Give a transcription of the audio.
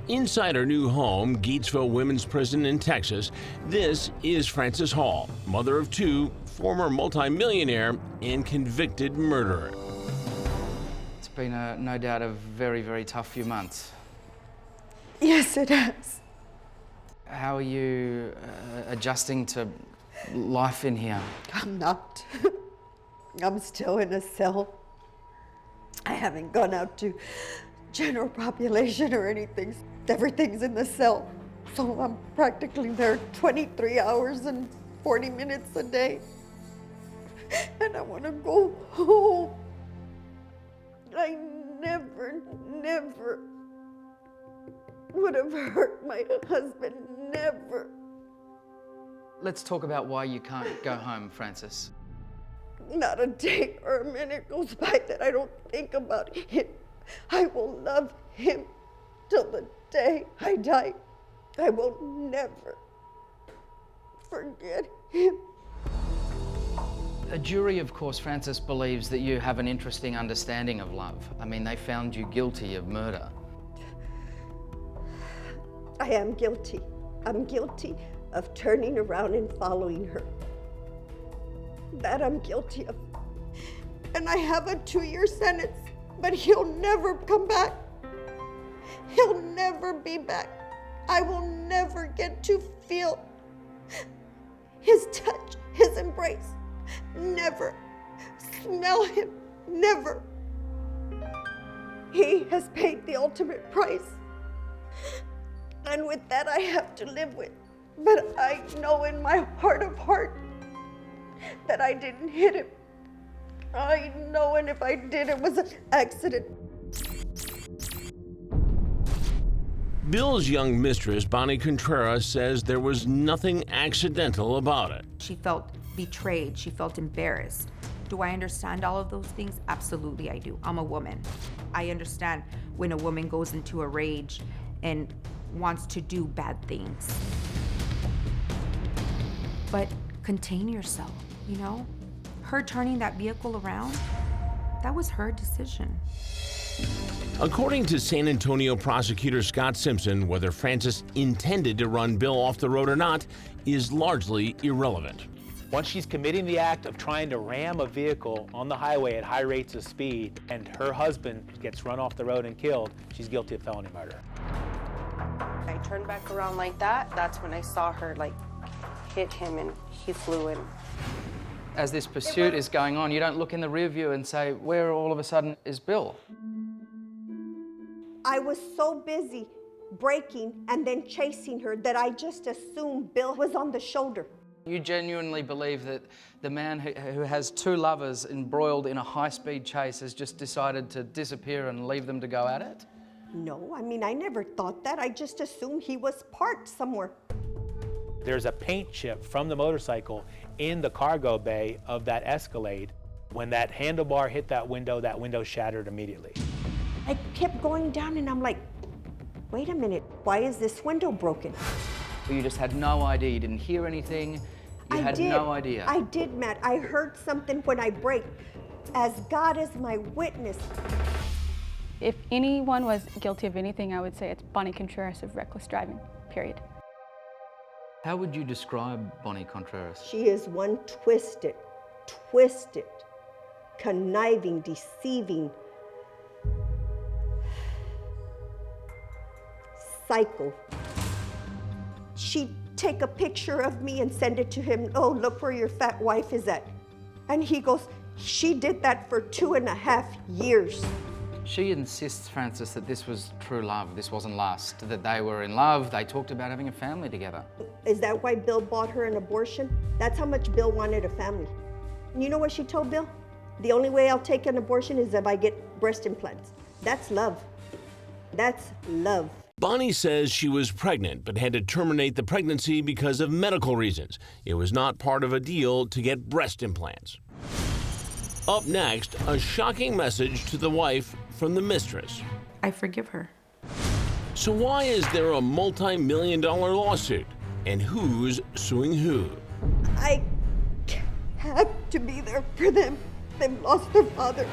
Inside her new home, Gatesville Women's Prison in Texas, this is Frances Hall, mother of two, former multimillionaire, and convicted murderer. It's been no doubt a very, very tough few months. Yes, it has. How are you adjusting to life in here? I'm not. I'm still in a cell. I haven't gone out to general population or anything. Everything's in the cell. So I'm practically there 23 hours and 40 minutes a day. And I want to go home. I never would have hurt my husband, never. Let's talk about why you can't go home, Frances. Not a day or a minute goes by that I don't think about him. I will love him till the day I die. I will never forget him. A jury, of course, Frances, believes that you have an interesting understanding of love. I mean, they found you guilty of murder. I am guilty. I'm guilty of turning around and following her. That I'm guilty of. And I have a 2-year sentence, but he'll never come back. He'll never be back. I will never get to feel his touch, his embrace. Never smell him, never. He has paid the ultimate price. And with that, I have to live with. But I know in my heart of heart that I didn't hit him. I know, and if I did, it was an accident. Bill's young mistress, Bonnie Contreras, says there was nothing accidental about it. She felt betrayed. She felt embarrassed. Do I understand all of those things? Absolutely, I do. I'm a woman. I understand when a woman goes into a rage and wants to do bad things. But contain yourself, you know? Her turning that vehicle around, that was her decision. According to San Antonio prosecutor Scott Simpson, whether Frances intended to run Bill off the road or not is largely irrelevant. Once she's committing the act of trying to ram a vehicle on the highway at high rates of speed and her husband gets run off the road and killed, she's guilty of felony murder. I turned back around like that. That's when I saw her hit him and he flew in. As this pursuit is going on, you don't look in the rear view and say, where all of a sudden is Bill? I was so busy braking and then chasing her that I just assumed Bill was on the shoulder. You genuinely believe that the man who has two lovers embroiled in a high-speed chase has just decided to disappear and leave them to go at it? No, I mean, I never thought that. I just assumed he was parked somewhere. There's a paint chip from the motorcycle in the cargo bay of that Escalade. When that handlebar hit that window shattered immediately. I kept going down and I'm like, wait a minute, why is this window broken? You just had no idea, you didn't hear anything, you had no idea. I did, Matt. I heard something when I braked. As God is my witness. If anyone was guilty of anything, I would say it's Bonnie Contreras of reckless driving, period. How would you describe Bonnie Contreras? She is one twisted, conniving, deceiving, psycho. She'd take a picture of me and send it to him. Oh, look where your fat wife is at. And he goes, she did that for 2.5 years. She insists, Frances, that this was true love, this wasn't lust, that they were in love, they talked about having a family together. Is that why Bill bought her an abortion? That's how much Bill wanted a family. You know what she told Bill? The only way I'll take an abortion is if I get breast implants. That's love. That's love. Bonnie says she was pregnant but had to terminate the pregnancy because of medical reasons. It was not part of a deal to get breast implants. Up next, a shocking message to the wife from the mistress. I forgive her. So why is there a multi-million-dollar lawsuit? And who's suing who? I have to be there for them. They've lost their father.